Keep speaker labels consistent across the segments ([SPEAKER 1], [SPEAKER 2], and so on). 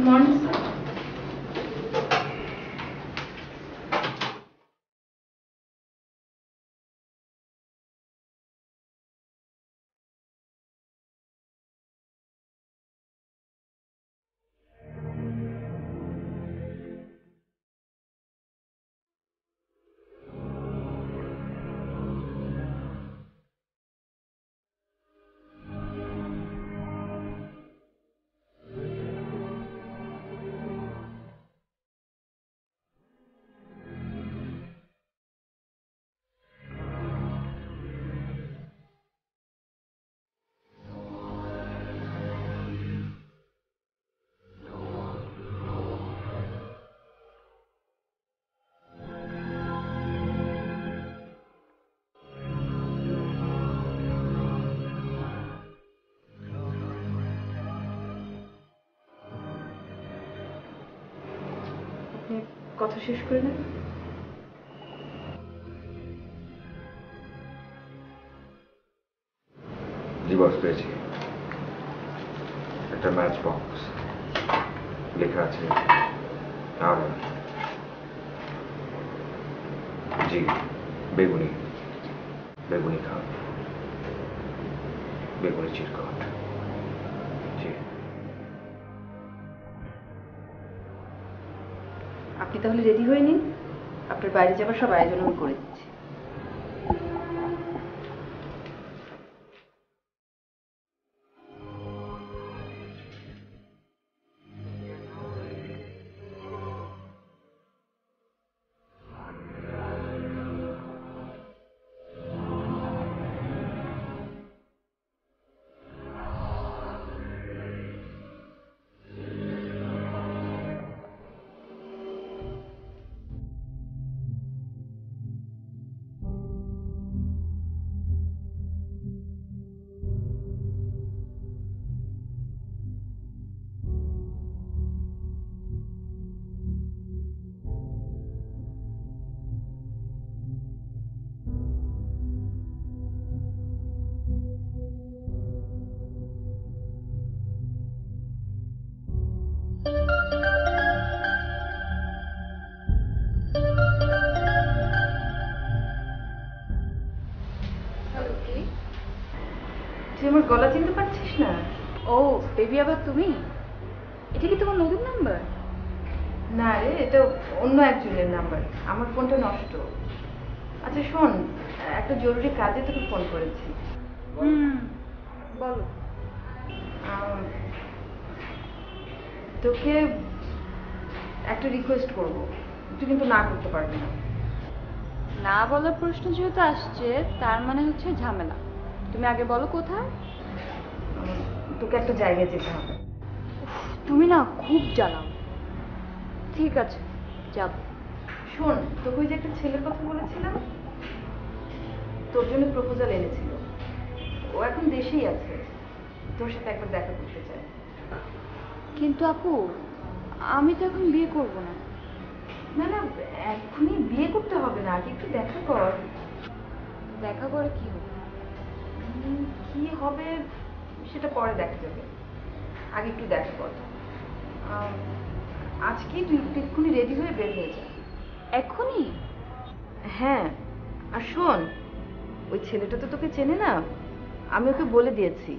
[SPEAKER 1] Morning sir. কথা শেষ করে নেন।
[SPEAKER 2] ডিভোর্স পেয়েছি। একটা ম্যাচ বক্স লেখা আছে আর জি বেগুনি বেগুনি খান বেগুনি চিরকট। জি
[SPEAKER 1] আপনি তাহলে রেডি হয়ে নিন, আপনার বাইরে যাবার সব আয়োজন আমি করে দিচ্ছি। তুই আমার গলা চিনতে পারছিস না?
[SPEAKER 3] ও বেবি, আবার তুমি? এটা কি তোমার নতুন নাম্বার?
[SPEAKER 1] না রে, এটা অন্য একজনের নাম্বার। আমার ফোনটা নষ্ট। আচ্ছা শোন, একটা জরুরি কাজে তোকে ফোন করেছি।
[SPEAKER 3] বলো।
[SPEAKER 1] তোকে একটা রিকোয়েস্ট করব, তুই কিন্তু না করতে পারবি না।
[SPEAKER 3] না বলার প্রশ্ন যেহেতু আসছে, তার মানে হচ্ছে ঝামেলা। তুমি আগে বলো কোথায়।
[SPEAKER 1] তোকে একটা জায়গায় যেতে হবে।
[SPEAKER 3] তুমি না খুব জ্বালাও। ঠিক আছে, যাব।
[SPEAKER 1] শোন, তোকে ওই যে একটা ছেলের কথা বলেছিলাম, তোর জন্য প্রপোজাল এনেছিল। ও এখন দেশেই আছে, তোর সাথে একবার দেখা করতে চায়।
[SPEAKER 3] কিন্তু আপু, আমি তো এখন বিয়ে করব না।
[SPEAKER 1] না না, এখনই বিয়ে করতে হবে না, আগে একটু দেখা কর।
[SPEAKER 3] দেখা করে কি হবে?
[SPEAKER 1] কি হবে সেটা পরে দেখা যাবে, আগে একটু দেখা কর। আজকেই তুই এক্ষুনি রেডি হয়ে বের হয়ে যা।
[SPEAKER 3] এখনই?
[SPEAKER 1] হ্যাঁ, আর শোন, ওই ছেলেটা তো তোকে চেনে না, আমি ওকে বলে দিয়েছি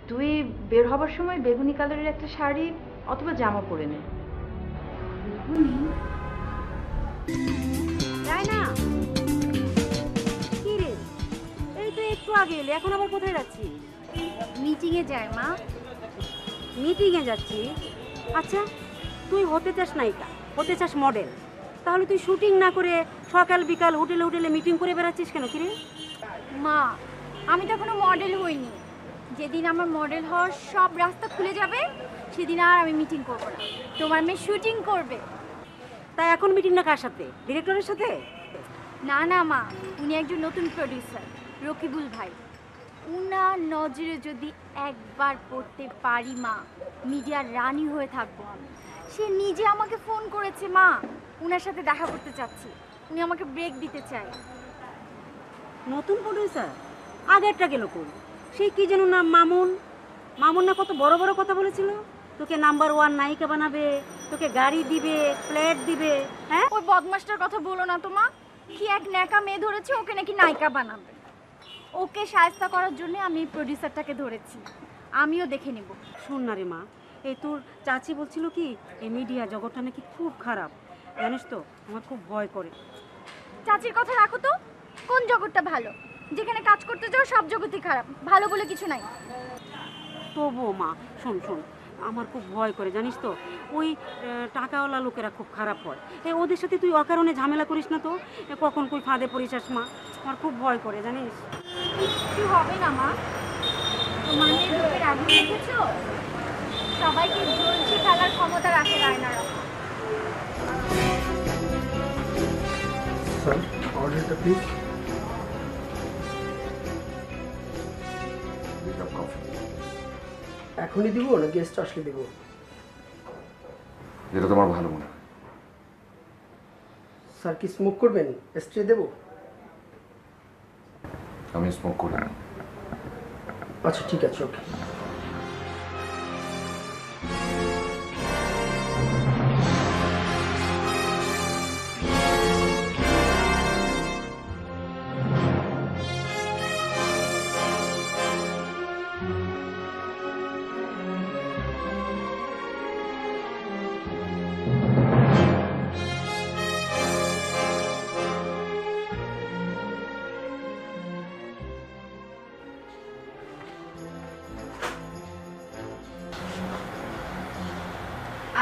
[SPEAKER 1] তুই বের হবার সময় বেগুনি কালারের একটা শাড়ি অথবা জামা পরে নে।
[SPEAKER 4] রায়না, কি রে? এই তো একটু আগে এলি, এখন আবার কোথায় যাচ্ছিস?
[SPEAKER 5] মিটিংয়ে যায় মা।
[SPEAKER 4] মিটিংয়ে যাচ্ছিস? আচ্ছা, তুই হতে চাস নায়িকা, হতে চাস মডেল, তাহলে তুই শুটিং না করে সকাল বিকাল হোটেলে হোটেলে মিটিং করে বেড়াচ্ছিস কেন? কি রে
[SPEAKER 5] মা, আমি তো এখনো মডেল হইনি। যেদিন আমার মডেল হওয়ার সব রাস্তা খুলে যাবে, সেদিন আর আমি মিটিং করবো না, তোমার মেয়ে শুটিং করবে।
[SPEAKER 4] তাই এখন মিটিংটা কার সাথে? ডিরেক্টরের সাথে?
[SPEAKER 5] না না মা, উনি একজন নতুন প্রডিউসার, রকিবুল ভাই। উনার নজরে যদি একবার পড়তে পারি মা, মিডিয়ার রানী হয়ে থাকবো আমি। সে নিজে আমাকে ফোন করেছে মা, উনার সাথে দেখা করতে চাচ্ছি, উনি আমাকে ব্রেক দিতে চায়।
[SPEAKER 4] নতুন প্রডিউসার? আগেরটা গেল কোন? সেই কি যেন নাম, মামুন। মামুন না কত বড় বড় কথা বলেছিল? তোকে নাম্বার 1 নায়িকা বানাবে, তোকে গাড়ি দিবে, ফ্ল্যাট দিবে। হ্যাঁ,
[SPEAKER 5] ওই বদমাসটার কথা বলো না তো মা। কি এক ন্যাকা মেয়ে ধরেছে, ওকে নাকি নায়িকা বানাবে। ওকে সাহায্য করার জন্য আমি এই প্রডিউসারটাকে ধরেছি। আমিও দেখে নিব।
[SPEAKER 4] শোন না রে মা, এই তোর চাচি বলছিল কি এই মিডিয়া জগৎটা নাকি খুব খারাপ, জানিস তো? আমার খুব ভয় করে।
[SPEAKER 5] চাচির কথা রাখো তো। কোন জগৎটা ভালো? যেখানে কাজ করতে যাও সব জগতই খারাপ, ভালো বলে কিছু নাই।
[SPEAKER 4] তবুও মা শোন শোন, আমার খুব ভয় করে, জানিস তো? ওই টাকাওয়ালা লোকেরা খুব খারাপ হয়। ওদের সাথে তুই অকারণে ঝামেলা করিস না তো, কখন কই ফাঁদে পড়িস মা। আমার খুব ভয় করে, জানিস।
[SPEAKER 5] কিছু হবে না মা। তোমার মেয়ে লোকের আগে দেখেছো? সবাইকে জ্বলছে ফেলার ক্ষমতা রাখে রায়নারা।
[SPEAKER 6] স্যার, অর্ডারটা প্লিজ। এখনই দিব না গেস্ট আসলে দিব?
[SPEAKER 2] যেটা তোমার ভালো মনে হয়।
[SPEAKER 6] স্যার কি স্মোক করবেন? স্ট্রে দেব?
[SPEAKER 2] আমি স্মোক করি না।
[SPEAKER 6] আচ্ছা ঠিক আছে, ওকে।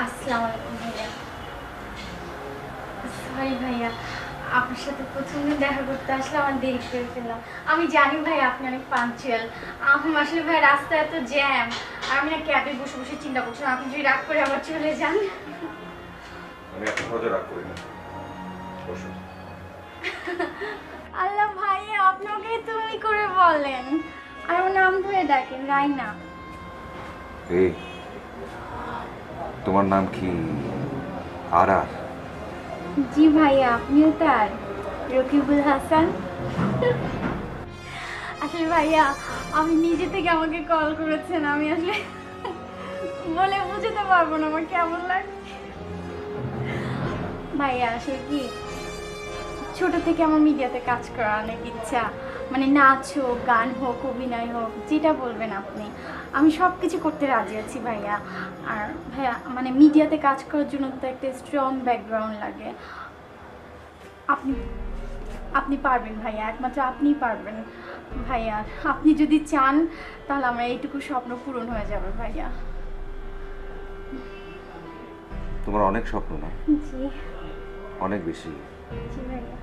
[SPEAKER 5] আসসালামু আলাইকুম ভাইয়া। সরি ভাইয়া, আপনার সাথে প্রথম দিন দেখা করতে আসলে আমার দেরি করে ফেললাম। আমি জানি ভাই আপনি অনেক পাঞ্চুয়াল। আমার আসলে ভাই রাস্তায় এত জ্যাম, আর আমি না ক্যাবে বসে বসে চিন্তা করছিলাম আপনি যদি রাগ করে আবার চলে যান।
[SPEAKER 2] আমি এত সহজে রাগ করি না। বসো।
[SPEAKER 5] আল্লাহ ভাইয়া, আপনাকে তুমি করে বলেন, আর আমার নাম ধরে ডাকেন, রাইনা।
[SPEAKER 2] এই তোমার নাম কি? আর আর?
[SPEAKER 5] জি ভাইয়া, আপনিও তার রকিবুল হাসান। আসলে ভাইয়া আপনি নিজে থেকে আমাকে কল করেছেন, আমি আসলে বলে বুঝতে পারবো না আমার কেমন লাগছে। ভাইয়া আসলে কি ছোট থেকে আমার মিডিয়াতে কাজ করার অনেক ইচ্ছা, মানে নাচ হোক, গান হোক, অভিনয় হোক, যেটা বলবেন আপনি, আমি সব কিছু করতে রাজি আছি ভাইয়া। আর ভাইয়া মানে মিডিয়াতে কাজ করার জন্য তো একটা স্ট্রং ব্যাকগ্রাউন্ড লাগে। আপনি আপনি পারবেন ভাইয়া, একমাত্র আপনিই পারবেন ভাইয়া। আপনি যদি চান তাহলে আমার এইটুকু স্বপ্ন পূরণ হয়ে যাবে ভাইয়া।
[SPEAKER 2] তোমার অনেক স্বপ্ন না?
[SPEAKER 5] জি
[SPEAKER 2] অনেক বেশি।
[SPEAKER 5] জি ভাইয়া।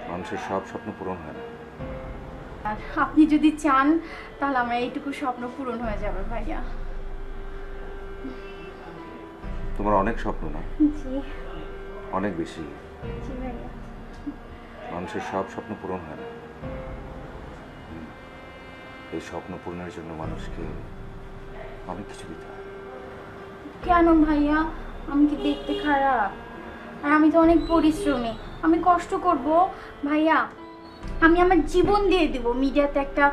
[SPEAKER 2] মানুষের সব স্বপ্ন পূরণ হয় না।
[SPEAKER 5] আর আপনি যদি চান তাহলে আমার এইটুকু স্বপ্ন পূরণ হয়ে যাবে ভাইয়া।
[SPEAKER 2] তোমার অনেক স্বপ্ন না?
[SPEAKER 5] জি
[SPEAKER 2] অনেক বেশি।
[SPEAKER 5] জি ভাইয়া।
[SPEAKER 2] মানুষের সব স্বপ্ন পূরণ হয় না। এই স্বপ্ন পূরণের জন্য মানুষকে অনেক কিছু দিতে হয়।
[SPEAKER 5] কেন ভাইয়া? আমি কি দেখতে খারাপ? আর আমি তো অনেক পরিশ্রমী, আমি কষ্ট করব ভাইয়া। আমি আমার জীবন দিয়ে দেব মিডিয়াতে একটা,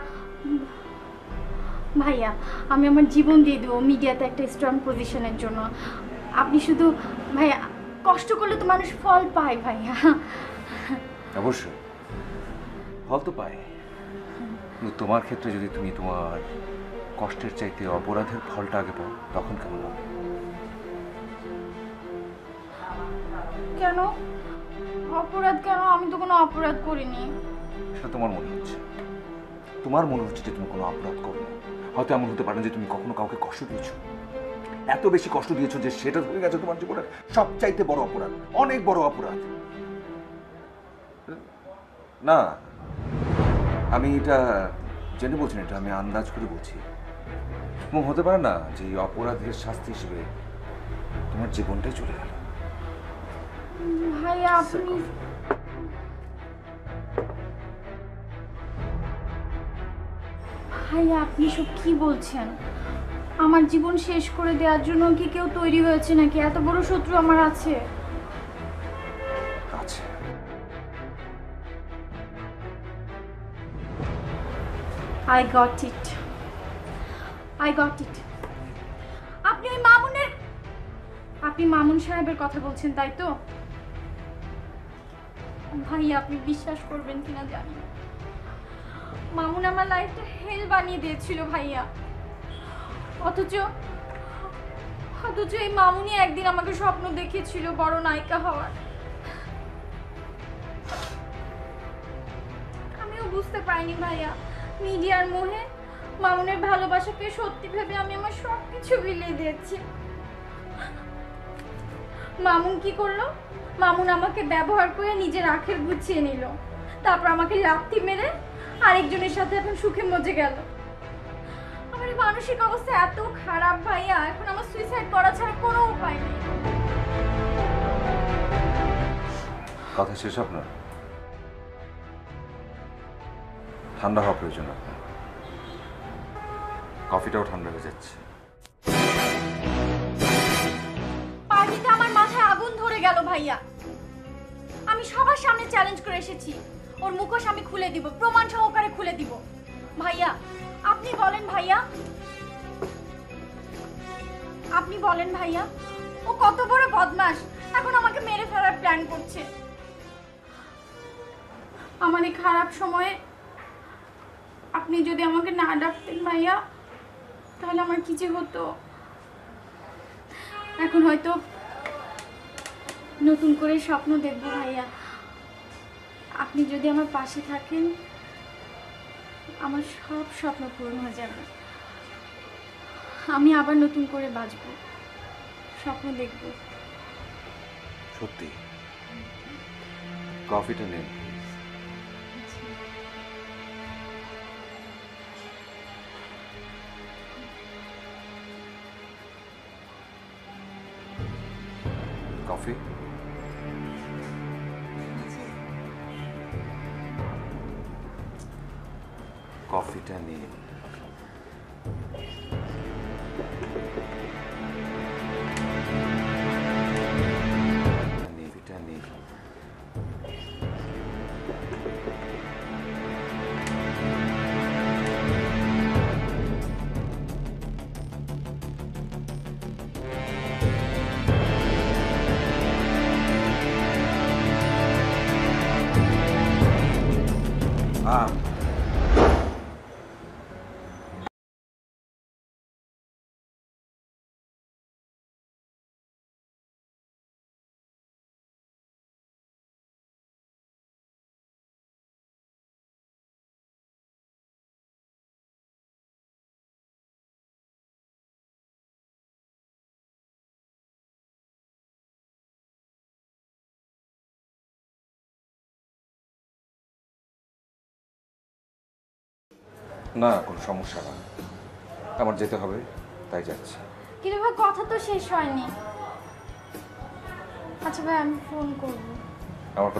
[SPEAKER 5] ভাইয়া আমি আমার জীবন দিয়ে দেবো মিডিয়াতে একটা স্ট্রং পজিশনের জন্য। আপনি শুধু ভাইয়া, কষ্ট করলে তো মানুষ ফল পায় ভাইয়া।
[SPEAKER 2] অবশ্যই ফল তো পায়, কিন্তু তোমার ক্ষেত্রে যদি তুমি তোমার কষ্টের চাইতে অপরাধের ফলটা আগে পাও, তখন কেমন হবে?
[SPEAKER 5] কেন অপরাধ? কেন? আমি তো কোনো অপরাধ করিনি।
[SPEAKER 2] সেটা তোমার মনে হচ্ছে। তোমার মনে হচ্ছে যে তুমি কোনো অপরাধ করো। হয়তো এমন হতে পারে যে তুমি কখনো কাউকে কষ্ট দিয়েছো, এত বেশি কষ্ট দিয়েছো যে সেটা হয়ে গেছে তোমার জীবনের সবচাইতে বড় অপরাধ, অনেক বড় অপরাধ। না, আমি এটা জেনে বলছি না, এটা আমি আন্দাজ করে বলছি। এবং হতে পারে না যে এই অপরাধের শাস্তি হিসেবে তোমার জীবনটাই চলে গেল।
[SPEAKER 5] ভাইয়া আপনি ভাইয়া আপনি সব কি বলছেন? আমার জীবন শেষ করে দেওয়ার জন্য কি কেউ তৈরি হয়েছে নাকি? এত বড় শত্রু আমার আছে?
[SPEAKER 2] আছে।
[SPEAKER 5] I got it. I got it. আপনি ওই মামুনের, আপনি মামুন সাহেবের কথা বলছেন তাই তো? ভাইয়া আপনি বিশ্বাস করবেন কিনা জানি না, মামুন আমার লাইফটা হেল বানিয়ে দিয়েছিল ভাইয়া। অথচ এই মামুনি একদিন আমাকে স্বপ্ন দেখিয়েছিল বড় নায়িকা হওয়ার। আমিও বুঝতে পারিনি ভাইয়া, মিডিয়ার মোহে মামুনের ভালোবাসাকে সত্যি ভেবে আমি আমার সবকিছু বিলিয়ে দিয়েছি। মামুন কি করলো? মামুন আমাকে ব্যবহার করে নিজের আখের গুছিয়ে নিল, তারপর আমাকে লাথি মেরে আরেকজনের সাথে এখন সুখে মজে গেল। আমার মানসিক অবস্থা এত খারাপ ভাইয়া, এখন আমার সুইসাইড করা ছাড়া কোনো উপায় নেই।
[SPEAKER 2] কথা শেষ আপনার? ঠান্ডা হওয়া প্রয়োজন আপনার। কফিটাও ঠান্ডা হয়ে যাচ্ছে।
[SPEAKER 5] পার্টিতে আমার মাথায় আগুন ধরে গেল ভাইয়া। আমি সবার সামনে চ্যালেঞ্জ করে এসেছি, ওর মুখোশ আমি খুলে দিব, প্রমাণ সহকারে খুলে দিব। ভাইয়া আপনি বলেন ভাইয়া, আপনি বলেন ভাইয়া, ও কত বড় বদমাশ, এখন আমাকে মেরে ফেলার প্ল্যান করছে। আমার এই খারাপ সময়ে আপনি যদি আমাকে না ডাকতেন ভাইয়া, তাহলে আমার কি যে হতো। এখন হয়তো নতুন করে স্বপ্ন দেখব ভাইয়া। আপনি যদি আমার পাশে থাকেন, আমার সব স্বপ্ন পূরণ হয়ে যাবে। আমি আবার নতুন করে বাঁচব, স্বপ্ন দেখব।
[SPEAKER 2] সত্যি? কফিটা নিন। কফি? কফিটা নিন। না, কোনো সমস্যা না, আমার যেতে হবে, তাই যাচ্ছি।
[SPEAKER 5] কিন্তু ভাই কথা তো শেষ হয়নি। আচ্ছা ভাই আমি ফোন করব।
[SPEAKER 2] আমার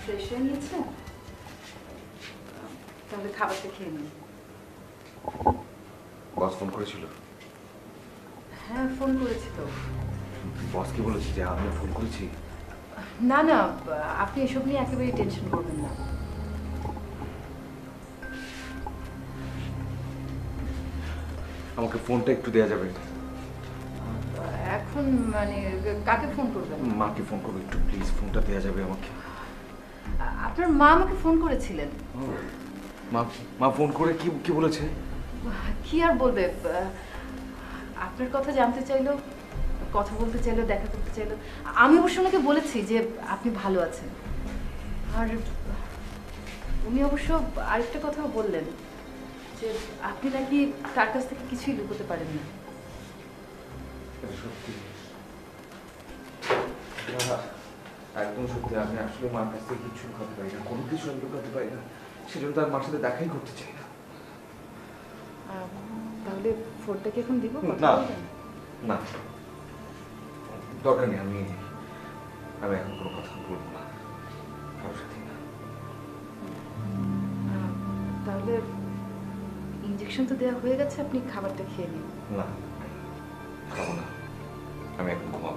[SPEAKER 1] ফ্রেশ হয়ে নিয়েছে, তাহলে খাবারটা খেয়ে নিন।
[SPEAKER 2] বস ফোন করেছিল?
[SPEAKER 1] হ্যাঁ ফোন করেছি তো।
[SPEAKER 2] বস কি বলেছে যে আমি ফোন করেছি?
[SPEAKER 1] না না, আপনি এসব নিয়ে একেবারেই টেনশন করবেন না।
[SPEAKER 2] আমাকে ফোনটা একটু দেওয়া যাবে?
[SPEAKER 1] এখন মানে কাকে ফোন করবেন?
[SPEAKER 2] মাকে ফোন করবো, একটু প্লিজ ফোনটা দেওয়া যাবে আমাকে?
[SPEAKER 1] আপনার মা আমাকে ফোন করেছিলেন।
[SPEAKER 2] মা ফোন করে কি কি বলেছে?
[SPEAKER 1] কি আর বলবে, আপনার কথা জানতে চাইলো, কথা বলতে চাইলো, দেখা করতে চাইলো। আমি অবশ্য ওনাকে বলেছি যে আপনি ভালো আছেন। আর উনি অবশ্য আরেকটা কথাও বললেন যে আপনি নাকি তার কাছ থেকে কিছুই লুকোতে পারেন না।
[SPEAKER 2] এটা সত্যি একদম সত্যি। আমি আসলে মার কাছ থেকে কিছু লুকাতে পারি না, কোনো কিছু আমি লুকাতে পারি না। সেজন্য তার মার সাথে দেখাই করতে চাই না।
[SPEAKER 1] তাহলে ফোনটা কি এখন দিব? কথা
[SPEAKER 2] না
[SPEAKER 1] বলবেন?
[SPEAKER 2] না, দরকার নেই। আমি এখন কোনো কথা বলবো না কারোর সাথে না।
[SPEAKER 1] তাহলে ইনজেকশন তো দেওয়া হয়ে গেছে, আপনি খাবারটা খেয়ে নিন।
[SPEAKER 2] না, খাবো না। আমি এখন ঘুমাবো।